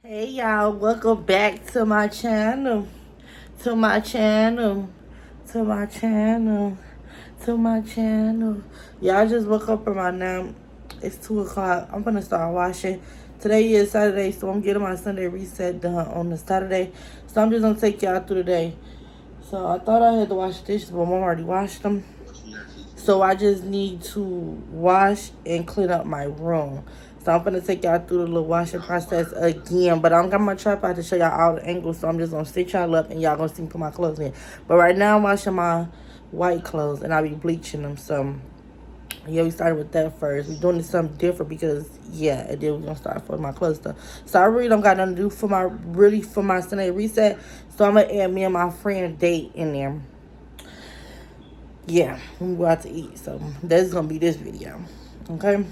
Hey y'all, welcome back to my channel. To my channel. To my channel. To my channel. Y'all just woke up from my nap. It's 2 o'clock. I'm gonna start washing. Today is Saturday, so I'm getting my Sunday reset done on the Saturday. So I'm just gonna take y'all through the day. So I thought I had to wash dishes, but Mom already washed them. So I just need to wash and clean up my room. So I'm gonna take y'all through the little washing process again. But I don't got my tripod to show y'all all the angles, so I'm just gonna stitch y'all up and y'all gonna see me put my clothes in. But right now I'm washing my white clothes and I'll be bleaching them. So yeah, we started with that first. We're doing something different because yeah, and then we're gonna start for my clothes stuff. So I really don't got nothing to do for my Sunday reset. So I'm gonna add me and my friend date in there. Yeah, we go out to eat. So that's gonna be this video. Okay.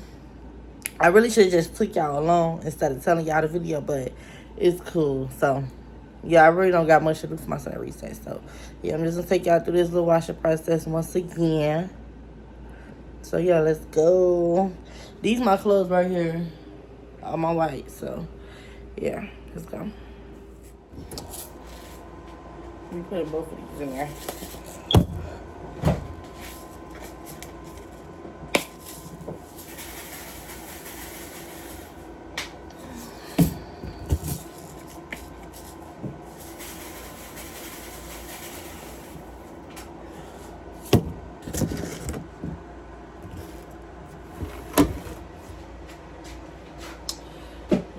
I really should have just took y'all along instead of telling y'all the video, but it's cool. So yeah, I really don't got much to do for my Sunday reset. So yeah, I'm just gonna take y'all through this little washing process once again. So yeah, let's go. These my clothes right here on my white. So yeah, let's go. We put both of these in there.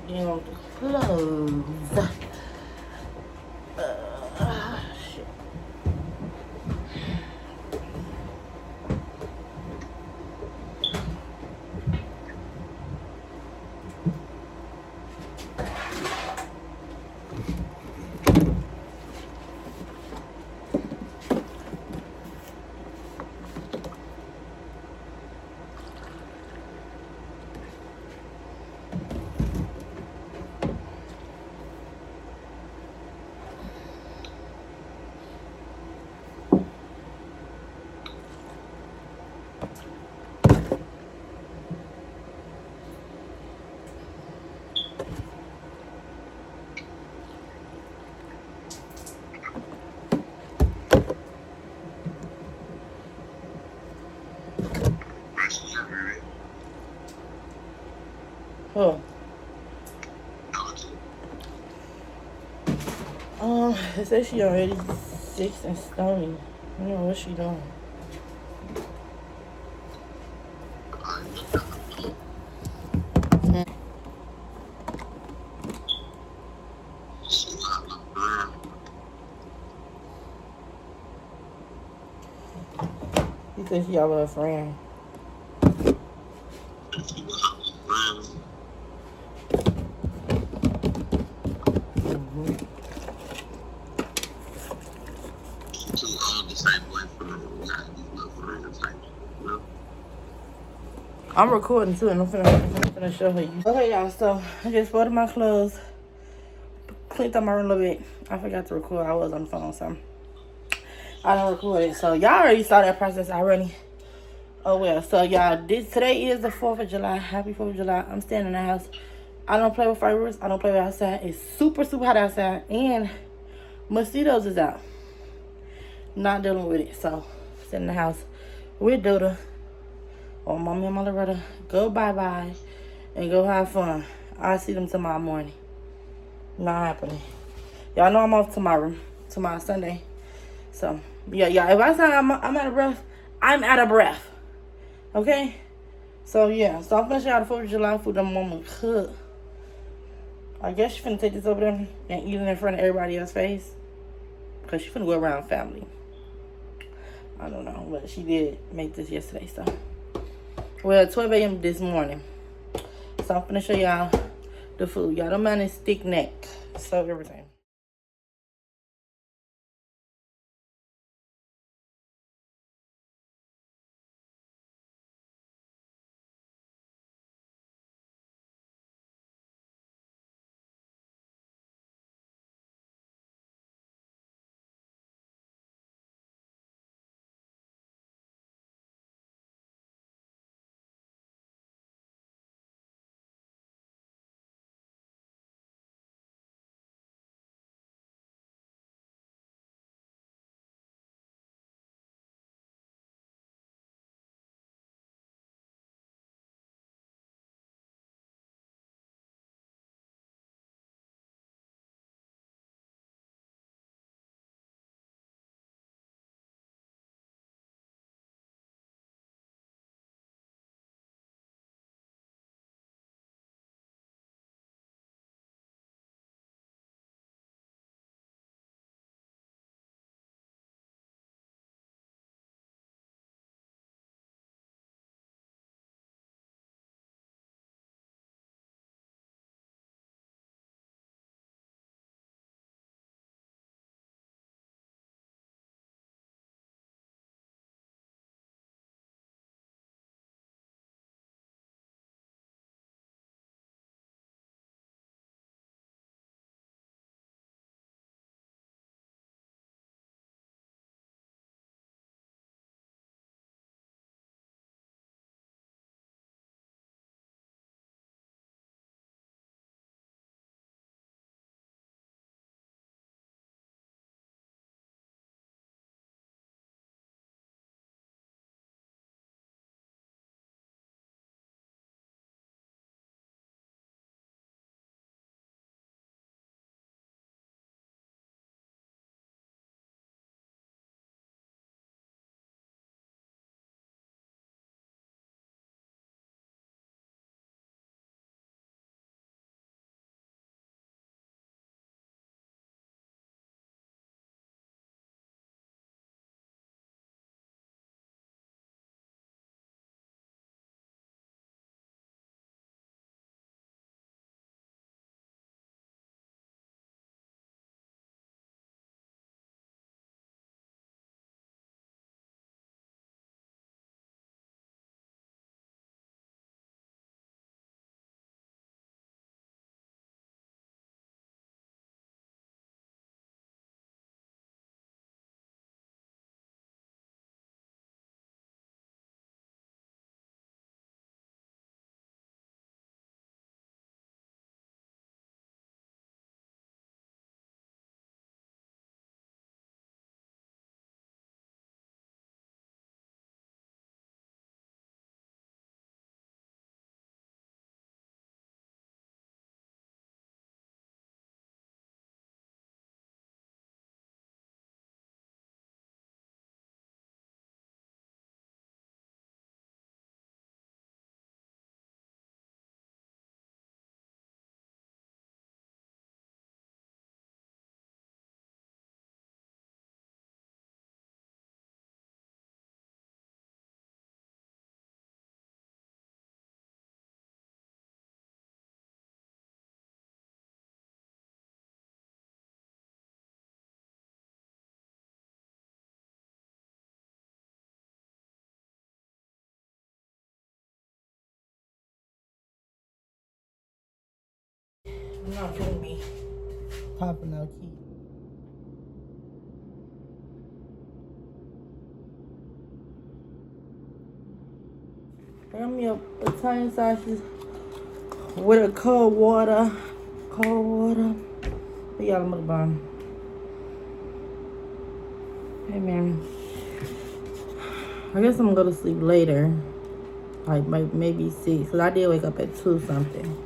You know, the clothes. Shit. Oh. It says she already 6 and stony. I don't know what she doing. He said she out with her friend. I'm recording too, and I'm finna show her you. Okay, y'all. So I just folded my clothes, cleaned up my room a little bit. I forgot to record. I was on the phone, so I don't record it. So y'all already saw that process already. Oh well. So y'all, today is the 4th of July. Happy 4th of July. I'm staying in the house. I don't play with fireworks. I don't play with outside. It's super hot outside, and mosquitoes is out. Not dealing with it. So sit in the house with Duda or Mommy and Loretta. Go bye-bye and go have fun. I'll see them tomorrow morning. Not happening. Y'all know I'm off tomorrow. Tomorrow Sunday. So yeah, if I say I'm out of breath, I'm out of breath. Okay? So yeah. So I'm finna show y'all the 4th of July food that mama cook. I guess she finna take this over there and eat it in front of everybody else's face. Because she finna go around family. I don't know, but she did make this yesterday, so. Well, 12 a.m. this morning. So I'm finna show y'all the food. Y'all don't mind this thick neck. So everything. I'm not feeling me popping out key. Bring me up Italian sausage with a cold water. Cold water. We got a mukbang. Hey man. I guess I'm gonna go to sleep later. Like maybe 6. Because I did wake up at 2 something.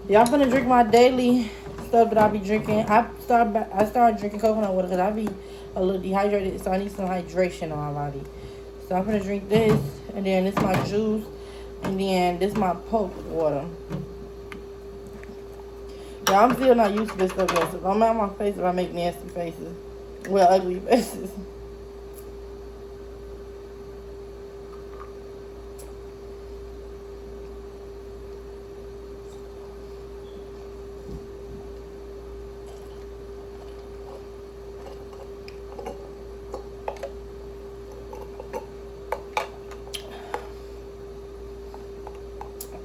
Yeah, I'm finna drink my daily stuff that I be drinking. I started drinking coconut water because I be a little dehydrated, so I need some hydration on my body. So I'm finna drink this, and then this my juice, and then this my Poke water. Yeah, I'm still not used to this stuff yet, so don't mind my face if I make nasty faces. Well, ugly faces.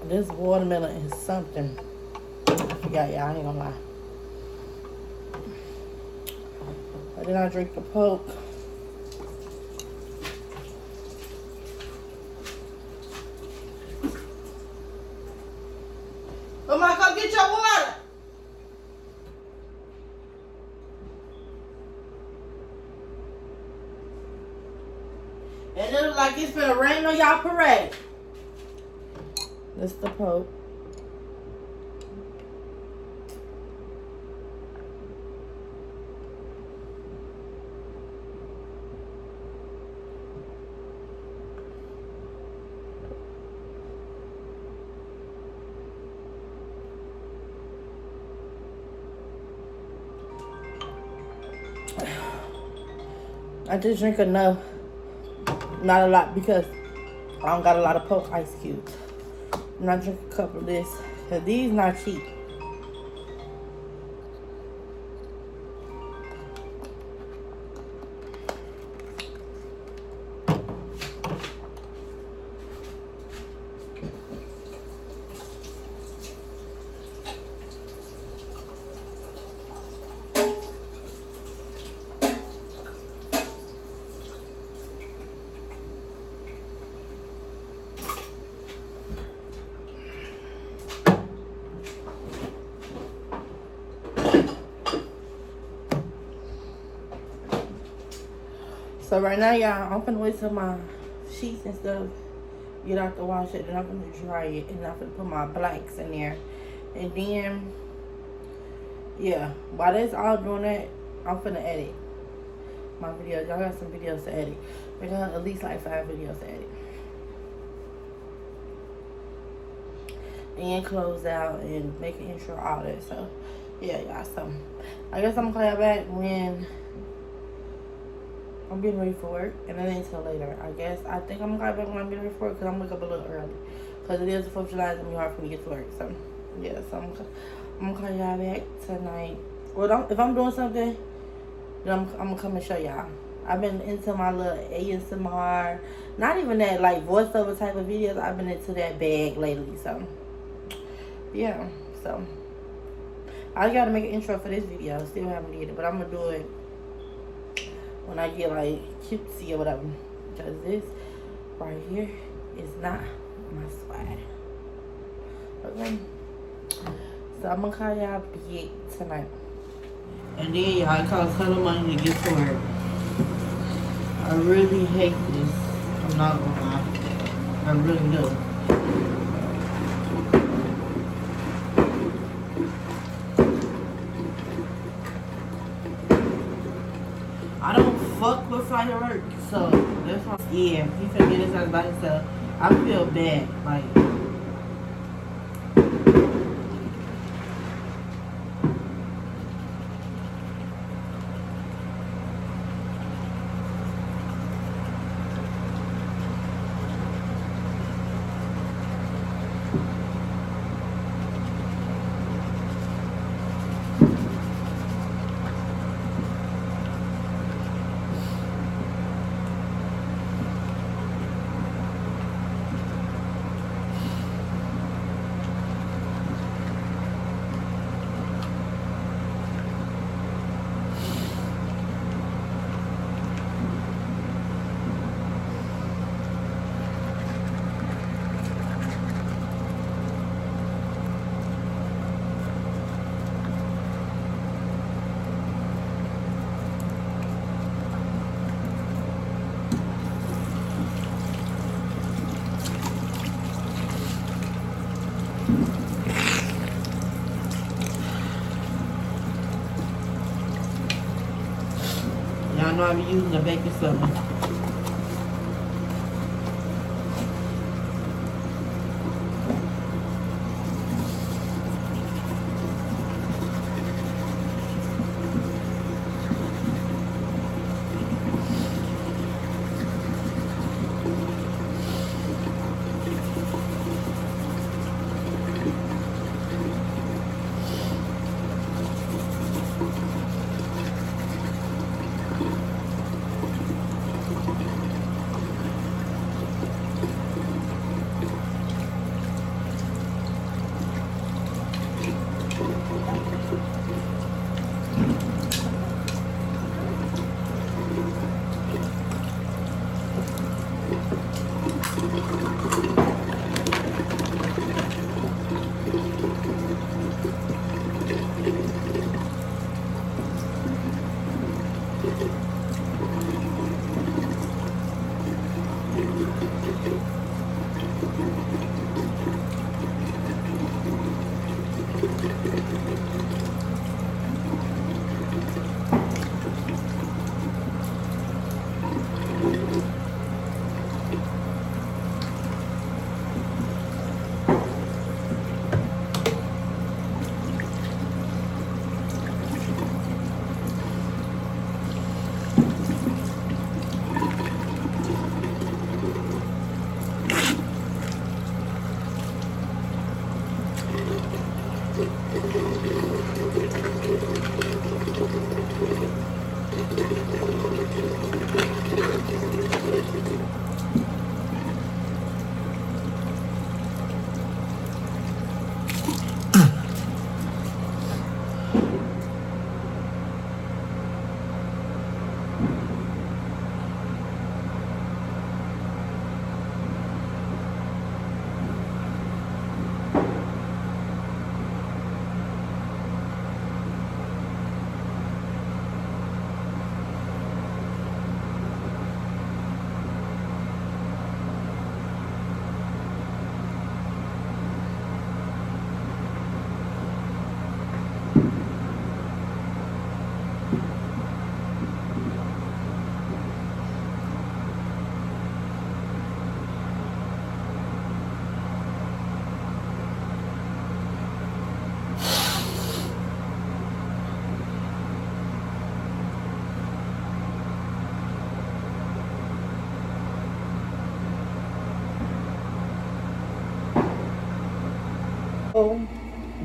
This watermelon is something. Yeah, I ain't gonna lie. And then I drink the Poke. Oh my God, get your water! And it look like it's finna rain on y'all parade. This the Poke. I just drink enough, not a lot, because I don't got a lot of Poke ice cubes. And I drink a couple of this, because these not cheap. So right now, y'all, I'm finna wait till my sheets and stuff get out the wash it, and I'm gonna dry it, and I'm gonna put my blacks in there, and then yeah, while that's all doing that, I'm finna edit my videos. Y'all got some videos to edit. I got at least like 5 videos to edit, and close out and make an intro, all that. So yeah, y'all. So I guess I'm gonna call y'all back when I'm getting ready for work, and that ain't till later. I think I'm gonna go back when I'm getting ready for work, because I'm gonna wake up a little early, because it is the 4th of July. It's gonna be hard for me to get to work. So yeah, so I'm gonna call y'all back tonight. Well, if I'm doing something, then I'm gonna come and show y'all. I've been into my little ASMR, not even that like voiceover type of videos. I've been into that bag lately. So yeah, so I gotta make an intro for this video. Still haven't did it, but I'm gonna do it when I get like cutesy or whatever, because this right here is not my swag. Okay, so I'm gonna call y'all big tonight, and then y'all, it costs hella money to get to work. I really hate this. I'm not gonna lie, I really do. out here work, so that's why. Yeah, he finna get his house by himself. I feel bad, like. Y'all know I be using the baking soda.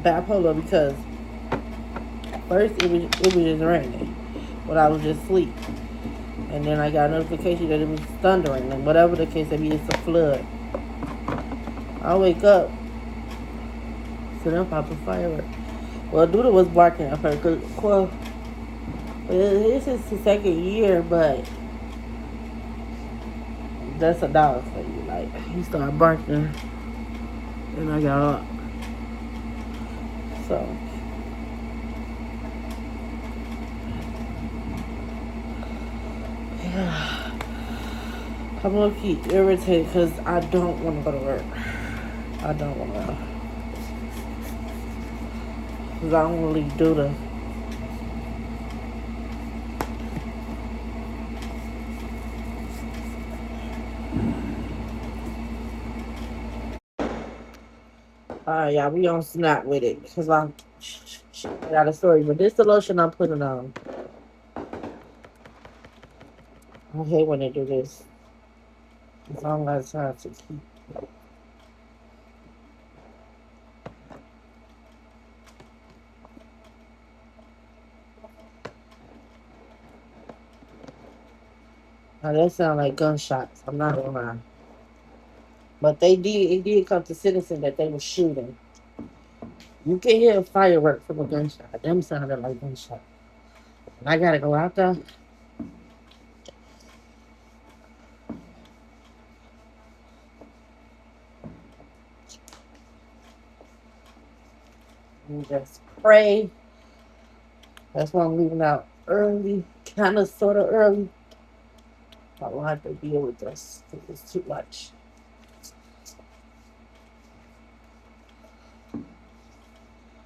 Bipolar because first it was just raining, but I was just asleep, and then I got a notification that it was thundering, and whatever the case may be, it's a flood. I wake up, so then pop a firework. Well, Duda was barking at her because well, this is the second year, but that's a dog for you. Like he started barking, and I got up. So yeah, I'm gonna keep irritated because I don't want to go to work. I don't want to, because I don't want to leave Duda. y'all. We on Snap with it. Because I got a story. But this the lotion I'm putting on. I hate when they do this. As long as I have to keep. Now that sound like gunshots. I'm not gonna lie. But it did come to citizen that they were shooting. You can hear a firework from a gunshot. Them sounded like gunshots. And I gotta go out there. And just pray. That's why I'm leaving out early. Kind of, sort of early. I will have to deal with this because it's too much.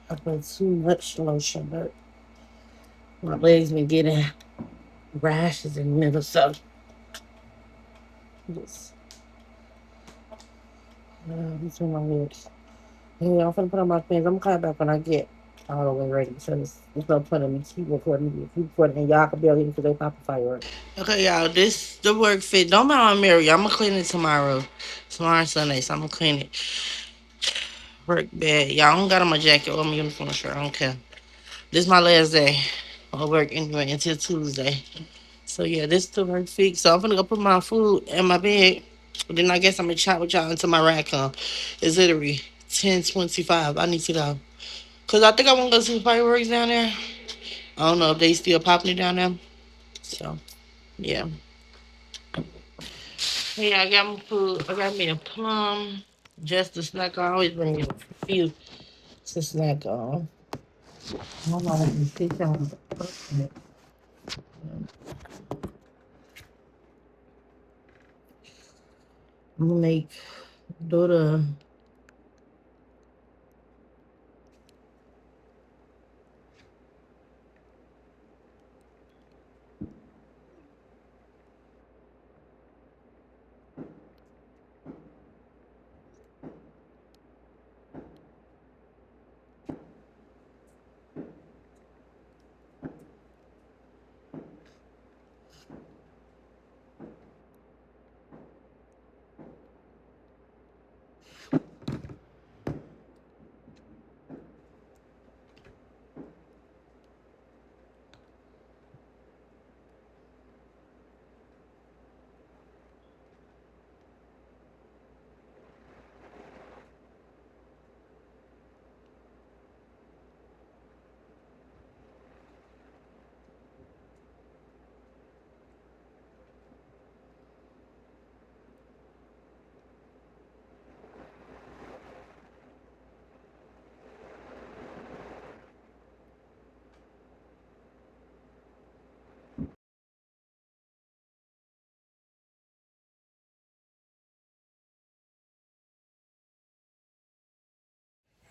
I put too much lotion, but my legs been getting rashes in the middle, so just between my legs. Yeah, I'm gonna put on my pants. I'm gonna come back when I get all the way ready. So it's no point in me keep recording, and y'all can barely even because they pop a firework. Okay, y'all, this the work fit. Don't mind my mirror. I'm gonna clean it tomorrow. Tomorrow Sunday, so I'm gonna clean it. Work bad. Y'all, I don't got on my jacket or my uniform shirt. I don't care. This is my last day of work anyway until Tuesday. So yeah, this is the work fix. So I'm gonna go put my food in my bag. Then I guess I'm gonna chat with y'all until my ride come. It's literally 10:25. I need to go. Cause I think I wanna go see the fireworks down there. I don't know if they still popping it down there. So yeah. Hey, I got my food. I got me a plum. Just a snack. I always bring me a few to snack on. Hold on, let me sit down. I'm gonna make Dota.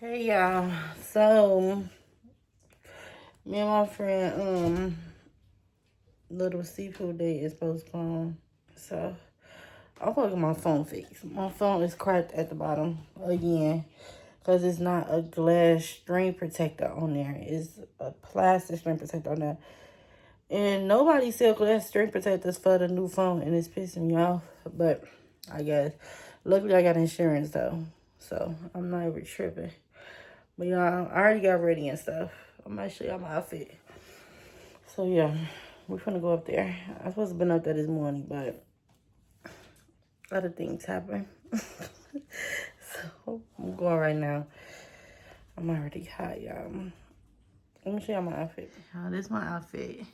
Hey y'all. So me and my friend, little seafood date is postponed. So I'm gonna get my phone fixed. My phone is cracked at the bottom again. Because it's not a glass screen protector on there. It's a plastic screen protector on there. And nobody sell glass screen protectors for the new phone. And it's pissing me off. But I guess. Luckily, I got insurance, though. So, I'm not even tripping. But, y'all, I already got ready and stuff. I'm going to show y'all my outfit. So, yeah. We're going to go up there. I was supposed to have been up there this morning, but other things happen. So, I'm going right now. I'm already hot, y'all. Let me show y'all my outfit. This is my outfit.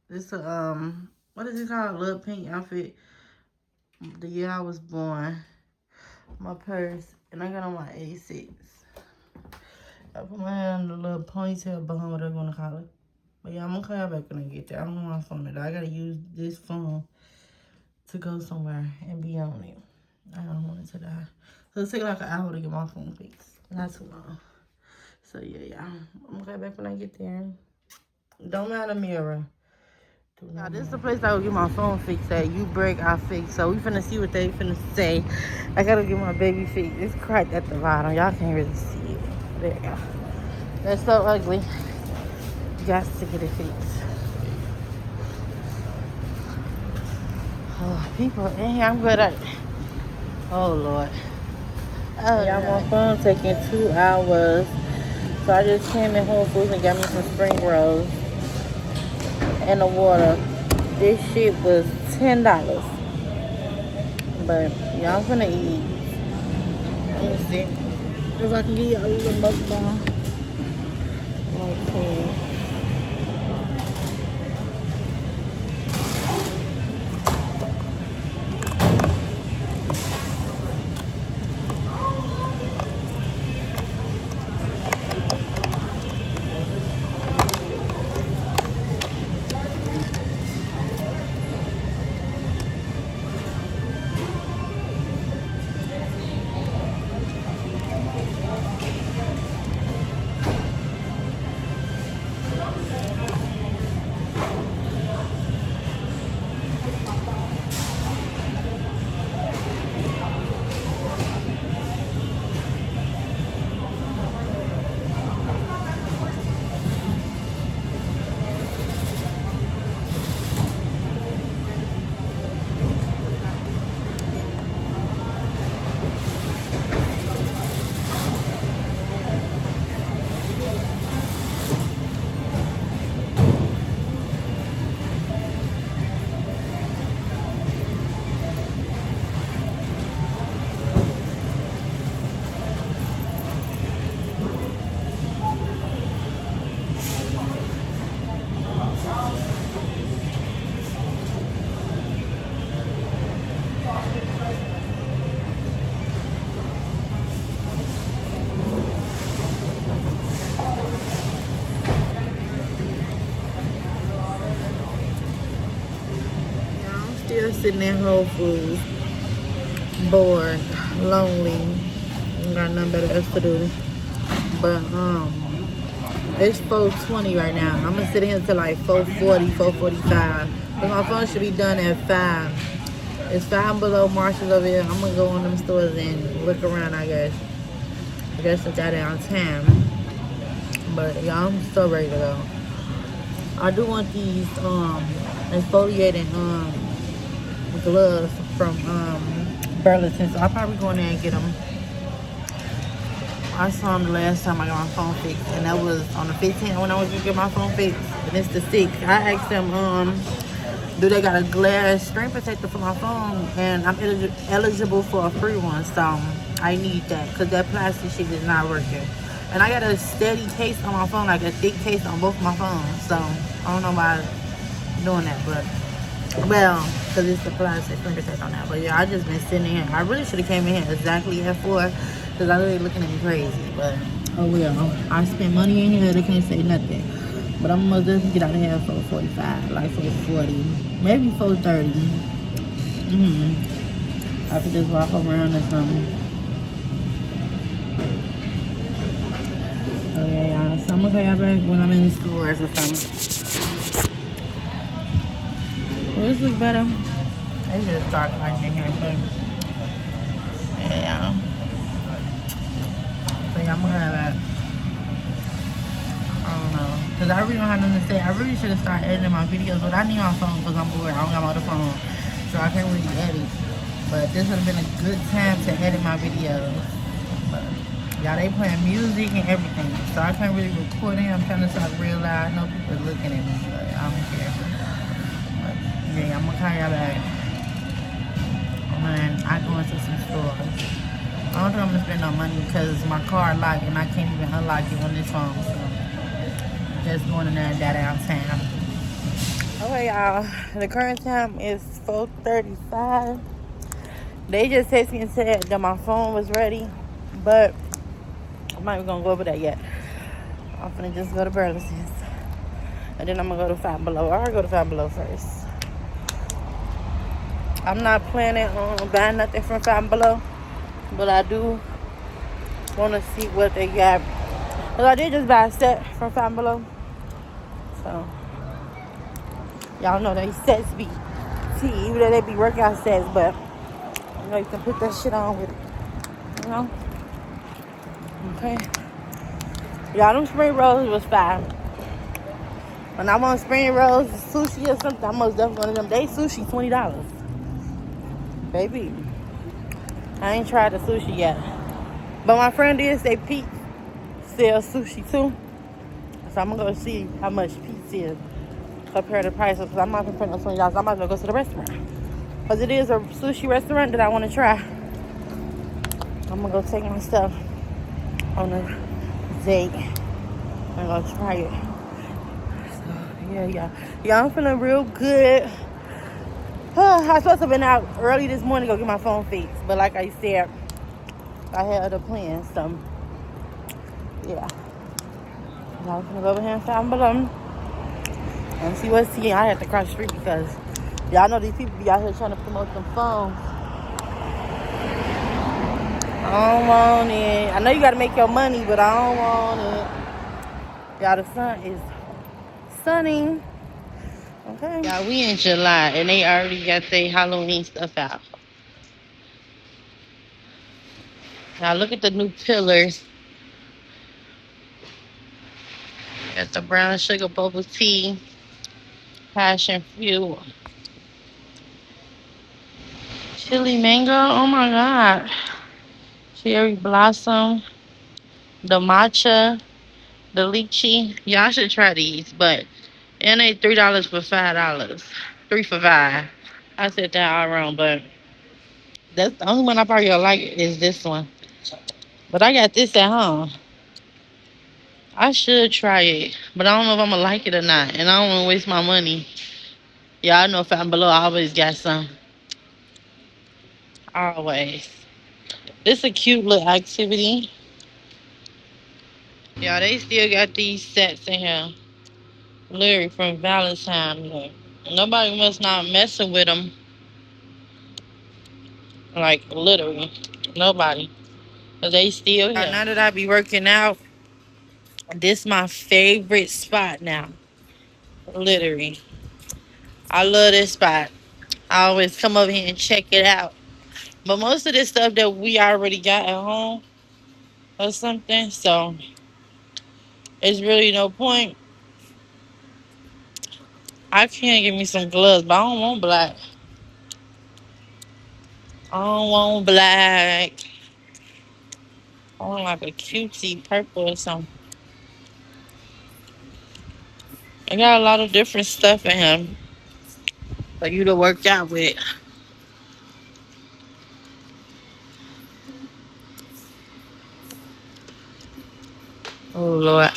This what is it called? Little pink outfit. The year I was born. My purse. And I got on my A6. I put my hair in the little ponytail behind, whatever you want to call it. But yeah, I'm going to call y'all back when I get there. I don't know my phone today. I got to use this phone to go somewhere and be on it. I don't want it to die. So it's taking like an hour to get my phone fixed. Not too long. So yeah, y'all. I'm going to call back when I get there. Don't mind the mirror. Now, this is the place I will get my phone fixed at. You break, I fix. So we finna see what they finna say. I gotta get my baby fixed. It's cracked at the bottom. Y'all can't really see it. There. That's so ugly. Got to get it fixed. Oh, people in here, I'm good at it. Oh, Lord. Oh, yeah, I'm on phone taking 2 hours. So I just came in Whole Foods and got me some spring rolls and the water. This shit was $10. But yeah, I'm gonna eat. Let me see if I can get y'all a little mukbang. Okay. I'm still sitting in Whole Foods, bored, lonely, ain't got nothing better else to do. But it's 4:20 right now. I'm gonna sit here until like 4:40, 4:45. But my phone should be done at 5. It's 5 below Marshalls over here. I'm gonna go on them stores and look around, I guess. I guess it's that downtown. But y'all, I'm so ready to go. I do want these exfoliating gloves from Burlington, so I'll probably go in there and get them. I saw them the last time I got my phone fixed, and that was on the 15th when I was gonna get my phone fixed, and it's the 6th. I asked them, do they got a glass screen protector for my phone, and I'm eligible for a free one, so I need that, because that plastic shit is not working. And I got a steady case on my phone, like a thick case on both of my phones, so I don't know why I'm doing that, but, well, because it's the plastic screen protector on that. But yeah, I just been sitting here. I really should have came in here exactly at 4, because I know they're looking at me crazy, but oh well. I spent money in here, they can't say nothing. But I'm gonna just get out of here at 4:45, like 4:40, maybe 4:30. I could just walk around or something. Okay, y'all. So I'm gonna call y'all back when I'm in the stores or something. Will this look better? It's just dark lighting in here, but yeah. So yeah, I'm gonna have that. I don't know, because I really don't have nothing to say. I really should have started editing my videos, but I need my phone because I'm bored. I don't got my other phone, so I can't really edit. But this would have been a good time to edit my videos. But y'all, they playing music and everything, so I can't really record it. I'm trying to talk real loud. I know people are looking at me, but I don't care. But yeah, I'm gonna call y'all back. And I go into some stores. I don't think I'm gonna spend no money because my car locked and I can't even unlock it on this phone. So just going in there and downtown. Okay, y'all. The current time is 4:35. They just texted me and said that my phone was ready, but I'm not even gonna go over that yet. I'm finna just go to Burlington's, and then I'm gonna go to Five Below. I'll go to Five Below first. I'm not planning on buying nothing from Five Below, but I do want to see what they got. Because I did just buy a set from Five Below. So, y'all know they sets be tea, even though they be workout sets, but you know, you can put that shit on with it. You know? Okay. Y'all, them spring rolls was fire. When I want spring rolls, sushi or something, I most definitely one of them. They sushi $20. Baby, I ain't tried the sushi yet. But my friend did say Pete sells sushi too. So I'm gonna go see how much Pete is. Compare the prices, because I'm not gonna spend no $20. I might as well go to the restaurant. Because it is a sushi restaurant that I want to try. I'm gonna go take my stuff on a date and go try it. So, yeah. Yeah, I'm feeling real good. I was supposed to have been out early this morning to go get my phone fixed. But like I said, I had other plans. So, yeah. I'm gonna go over here and find Balloon and see what's here. I had to cross the street because y'all know these people be out here trying to promote them phones. I don't want it. I know you gotta make your money, but I don't want it. Y'all, the sun is sunny. Okay. Y'all, we in July and they already got their Halloween stuff out. Now look at the new pillars. Got the brown sugar bubble tea, passion fruit, chili mango. Oh my god. Cherry blossom, the matcha, the lychee. Y'all should try these, but and they $3 for $5. 3 for 5. I said that all wrong, but that's the only one I probably gonna like is this one. But I got this at home. I should try it, but I don't know if I'm gonna like it or not, and I don't want to waste my money. Yeah, I know Fountain Below I always got some. Always. This a cute little activity. Yeah, they still got these sets in here. Literally from Valentine's Day. Nobody must not messing with them. Like, literally. Nobody. But they still here. Now that I be working out, this my favorite spot now. Literally. I love this spot. I always come over here and check it out. But most of this stuff that we already got at home or something, so it's really no point. I can give me some gloves, but I don't want black. I don't want black. I want like a cutesy purple or something. I got a lot of different stuff in him for you to work out with. Oh Lord.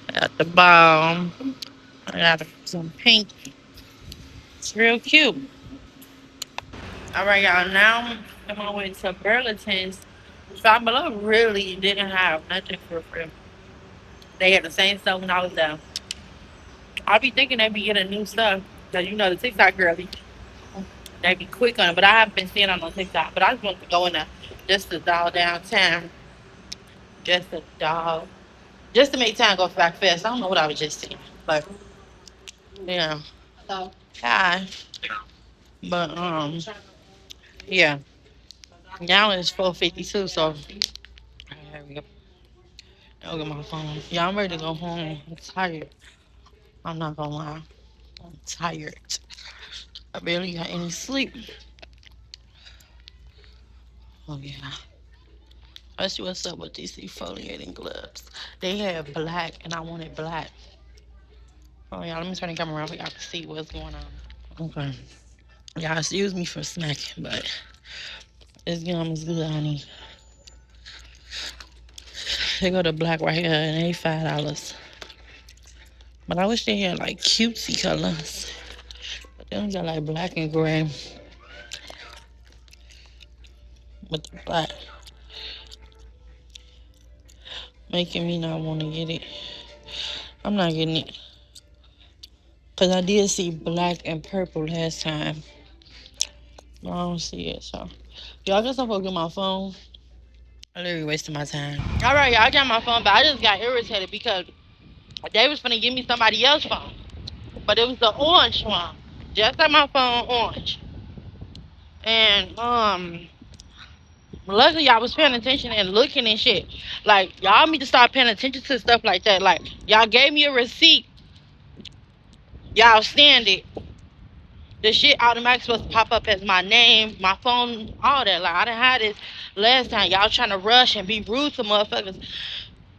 I got the ball. I got some pink. It's real cute. All right, y'all. Now I'm on my way to Burlington's. Five Below really didn't have nothing for free. They had the same stuff when I was there. I be thinking they be getting new stuff. Cause you know the TikTok girl, they be quick on it. But I haven't been seeing on TikTok. But I just want to go in there just to dial downtown. Just to dial. Just to make time go back fast. I don't know what I was just saying. But yeah. Hi. But yeah. Now it's 4:52, so here we go. I'll get my phone. Yeah, I'm ready to go home. I'm tired. I'm not gonna lie. I'm tired. I barely got any sleep. Oh yeah. Let's see what's up with these defoliating gloves. They have black and I wanted black. Oh yeah, let me turn the camera around so y'all can see what's going on. Okay. Y'all excuse me for smacking, but this gum is good, honey. They go to black right here and they $5. But I wish they had like cutesy colors. But they don't got like black and gray. With the black. Making me not want to get it. I'm not getting it. Because I did see black and purple last time. But I don't see it, so. Y'all, guess I'm gonna get my phone. I literally wasted my time. All right, y'all, I got my phone, but I just got irritated because they was finna give me somebody else's phone. But it was the orange one. Just like my phone, orange. And, luckily I was paying attention and looking and shit. Like y'all need to start paying attention to stuff like that. Like y'all gave me a receipt, y'all stand it. The shit automatically supposed to pop up as my name, my phone, all that. Like I done had this last time. Y'all trying to rush and be rude to motherfuckers,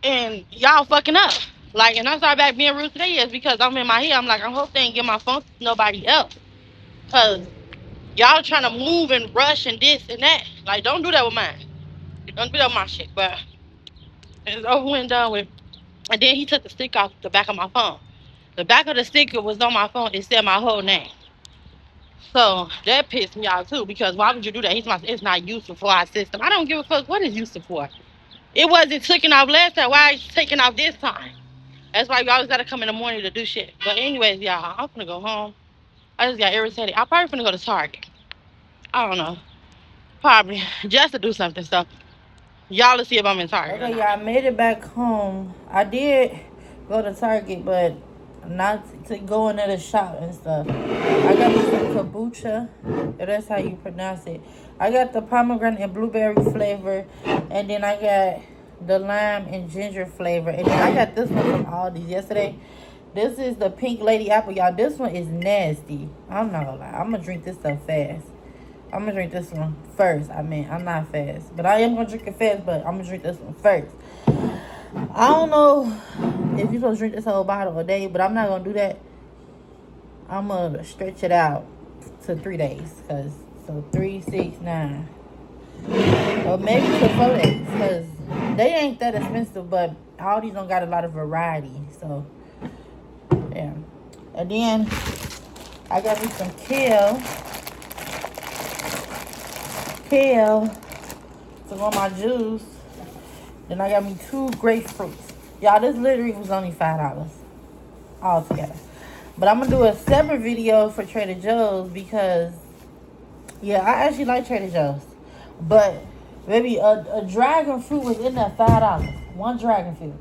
and y'all fucking up. Like, and I started back being rude today is because I'm in my head. I'm like, I hope they ain't get my phone to nobody else, cause y'all trying to move and rush and this and that. Like, don't do that with mine. Don't do that with my shit. But it's over and done with. And then he took the sticker off the back of my phone. The back of the sticker was on my phone. It said my whole name. So that pissed me off too, because why would you do that? He's like, it's not useful for our system. I don't give a fuck what it's useful for. It wasn't taken off last time. Why is it taking off this time? That's why you always gotta come in the morning to do shit. But anyways, y'all, I'm gonna go home. I just got irritated. I'm probably gonna go to Target. I don't know. Probably just to do something. So y'all will see if I'm in Target. Okay, y'all, I made it back home. I did go to Target, but not to go into the shop and stuff. I got me some kombucha, if that's how you pronounce it. I got the pomegranate and blueberry flavor, and then I got the lime and ginger flavor, and then I got this one from Aldi's yesterday. This is the pink lady apple, y'all. This one is nasty. I'm not gonna lie. I'm gonna drink this stuff fast. I'm gonna drink this one first. I mean, I'm not fast, but I am gonna drink it fast. But I'm gonna drink this one first. I don't know if you're supposed to drink this whole bottle a day, but I'm not gonna do that. I'm gonna stretch it out to 3 days, cause so 3, 6, 9, or maybe to 4 days, cause they ain't that expensive, but all these don't got a lot of variety. So yeah, and then I got me some kale to go on my juice. Then I got me 2 grapefruits. Y'all, this literally was only $5 all together. But I'm gonna do a separate video for Trader Joe's because, yeah, I actually like Trader Joe's. But maybe a dragon fruit was in there $5. One dragon fruit.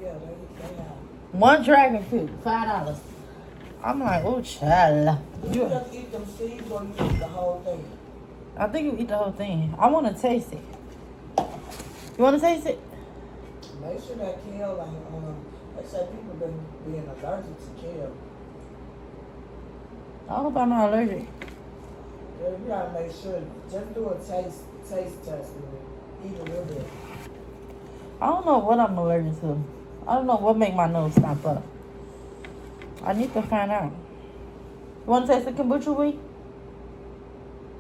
Yeah, they have. One dragon fruit, $5. I'm like, oh, child. You just eat them seeds or you eat the whole thing? I think you eat the whole thing. I want to taste it. You want to taste it? Make sure that kale, like, they say people been being allergic to kale. I hope I'm not allergic. Yeah, you gotta make sure. Just do a taste test with it. Eat a little bit. I don't know what I'm allergic to. I don't know what make my nose stop up. I need to find out. You want to taste the kombucha with?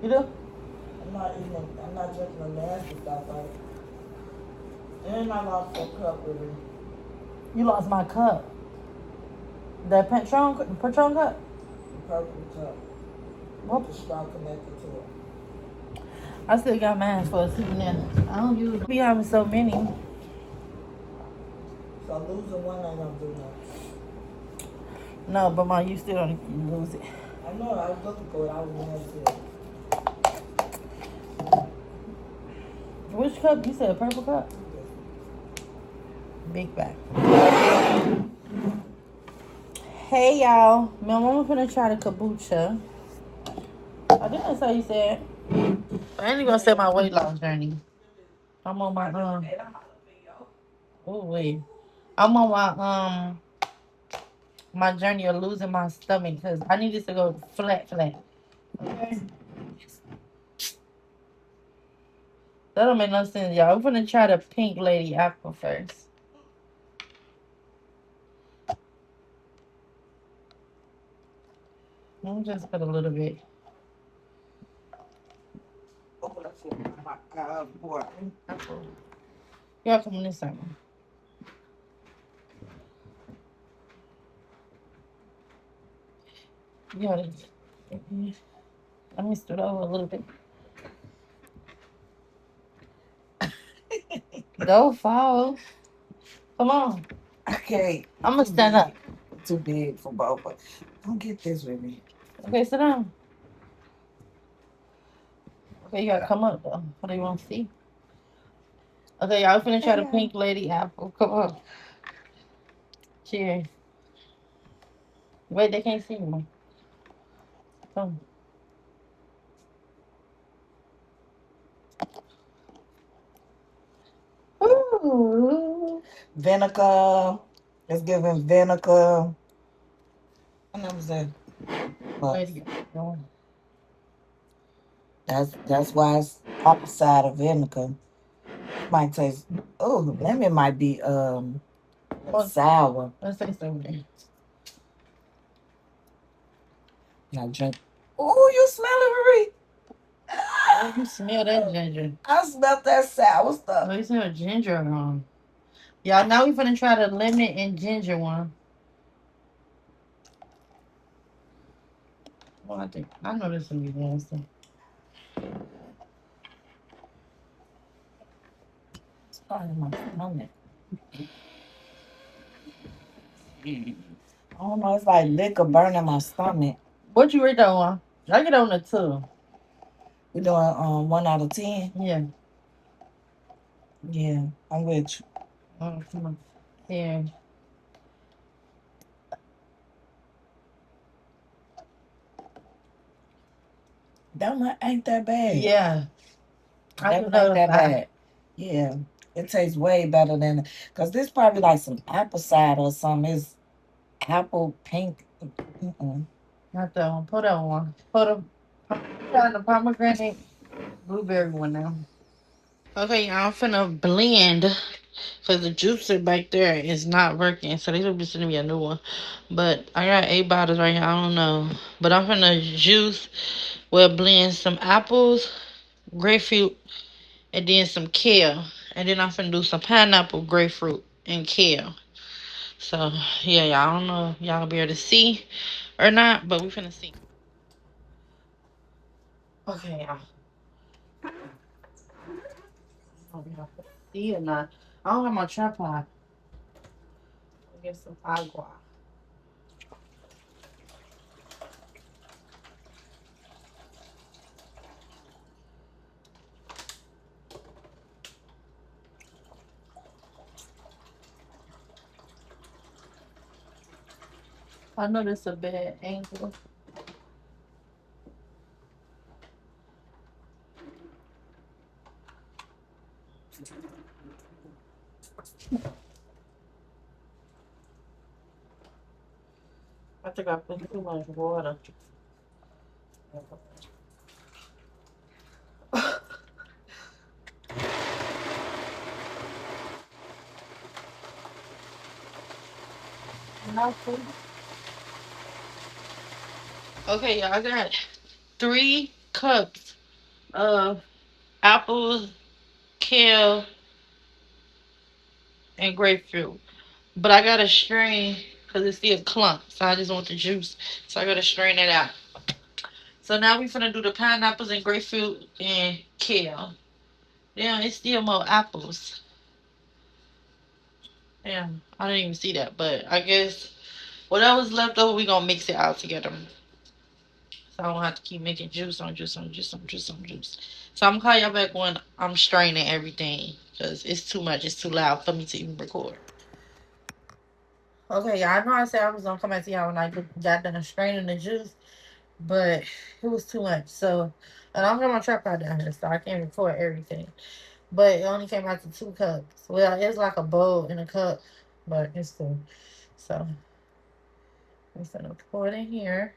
You do? I'm not drinking the nasty stuff, like. And I lost a cup with it. You lost my cup? The Patron cup? The purple cup. What? The straw connected to it. I still got mine for a souvenir. I don't use it. Be having so many. So losing one ain't gonna do nothing. No, but Mom, you still don't lose it. I know, I was looking for it. I was mad too. Which cup? You said a purple cup? Big bag. Hey y'all, my mama finna try the kombucha. I think that's how you said. I ain't even gonna say my weight loss journey. I'm on my oh wait. I'm on my journey of losing my stomach because I need this to go flat. Okay. That don't make no sense, y'all. We're gonna try the pink lady apple first. Let me just put a little bit. Oh, that's my boy. Y'all come on this side. Yeah, let me stir it over a little bit. Go fall. Come on. Okay. I'm gonna stand up. Too big for both, but don't get this with me. Okay, sit down. Okay, you gotta come up though. What do you want to see? Okay, y'all finna try the pink lady apple. Come on. Cheers. Wait, they can't see me. Come. Vinegar. It's giving vinegar. And that was it. But that's why it's opposite of vinegar. Might taste. Oh, lemon might be sour. Let's say something. Now drink. Oh, you smell it, Marie? Oh, you smell that ginger. I smell that sour Oh, stuff. you smell ginger on. Y'all, now we finna try the lemon and ginger one. Well, I know this will be nasty. It's part of my stomach. I don't know. It's like liquor burning my stomach. What you rate that one? I get on the 2. We doing 1 out of 10. Yeah. Yeah, I'm with you. Oh, come on. Yeah. That one ain't that bad. Yeah. I That give one ain't that a that 5. bad. Yeah, it tastes way better than because this probably like some apple cider or something. It's apple pink. Mm-mm. Not that one. Put that one. Try the pomegranate blueberry one now. Okay, I'm finna blend because the juicer back there is not working. So this will be sending me a new one. But I got 8 bottles right here. I don't know. But I'm finna blend some apples, grapefruit, and then some kale. And then I'm finna do some pineapple, grapefruit, and kale. So yeah, y'all, I don't know if y'all be able to see or not, but we finna see. Okay, y'all. I don't know if y'all can see or not. I don't have my tripod. I'll get some agua. I know this is a bad angle. I think I put too much water. Nothing. Okay, y'all, I got 3 cups of apples, kale, and grapefruit. But I gotta strain because it's still clump. So I just want the juice. So I gotta strain it out. So now we finna do the pineapples and grapefruit and kale. Damn, it's still more apples. Damn, I didn't even see that. But I guess whatever's left over, we gonna mix it all together. So I don't have to keep making juice on juice on juice on juice on juice. So I'm gonna call y'all back when I'm straining everything. Because it's too much. It's too loud for me to even record. Okay, y'all, I know I said I was gonna come back to y'all when I got done straining the juice. But it was too much. So, and I'm got my tripod down here, so I can't record everything. But it only came out to 2 cups. Well, it's like a bowl in a cup, but it's cool. So, I'm gonna pour it in here.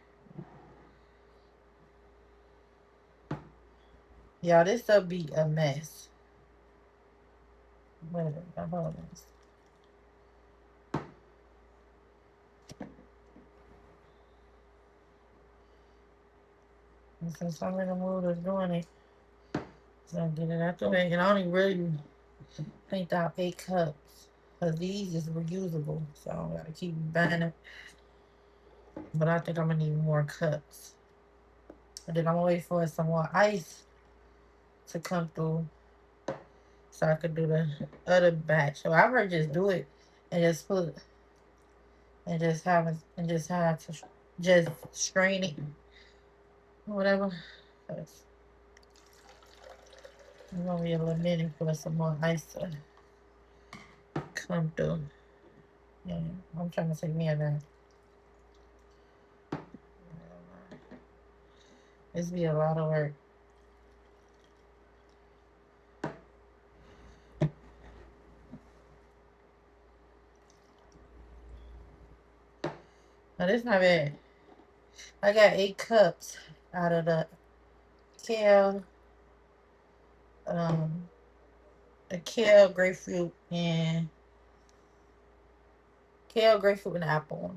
Y'all, this stuff be a mess. Wait a minute, hold on. And since I'm in the mood of doing it, so I get it out the way. And I only really think out 8 cups. Because these is reusable. So I don't gotta keep buying it. But I think I'm gonna need more cups. And then I'm gonna wait for some more ice to come through so I could do the other batch. So I would just do it and just put and just have it and just have to just strain it, whatever. Cause it's gonna be a little minute for some more ice to come through. Yeah, I'm trying to take me a nap. This be a lot of work. Now this not bad. I got 8 cups out of kale, um, the kale, grapefruit, and apple.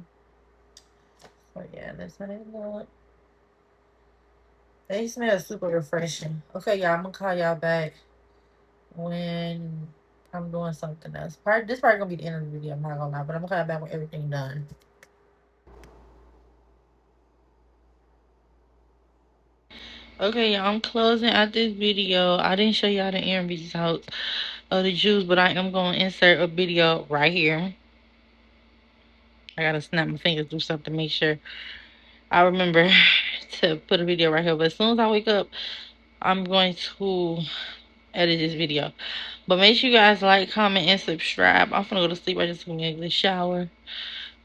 So yeah, that's how they look. They smell super refreshing. Okay, y'all, I'm gonna call y'all back when I'm doing something else. This part gonna be the end of the video. I'm not gonna lie, but I'm gonna call y'all back when everything done. Okay, y'all, I'm closing out this video. I didn't show y'all the end results of the juice, but I am gonna insert a video right here. I gotta snap my fingers, do something, make sure I remember to put a video right here. But as soon as I wake up, I'm going to edit this video. But make sure you guys like, comment, and subscribe. I'm gonna go to sleep. I just gonna get a shower.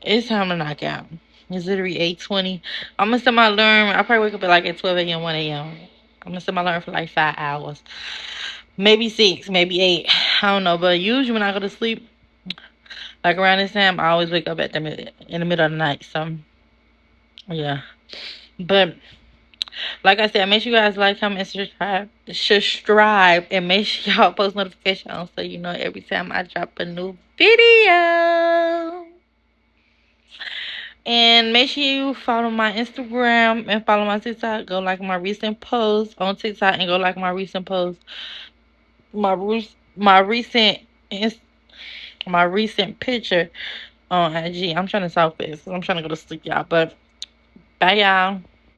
It's time to knock out. It's literally 8:20. I'm gonna set my alarm. I'll probably wake up at like at 12 a.m., 1 a.m. I'm gonna set my alarm for like 5 hours. Maybe 6, maybe 8. I don't know. But usually when I go to sleep, like around this time, I always wake up in the middle of the night. So yeah. But like I said, make sure you guys like, comment, and subscribe, and make sure y'all post notifications on so you know every time I drop a new video. And make sure you follow my Instagram and follow my TikTok. Go like my recent post on TikTok and go like my recent post, my recent my recent picture on IG. I'm trying to talk fast. I'm trying to go to sleep, y'all. But bye, y'all.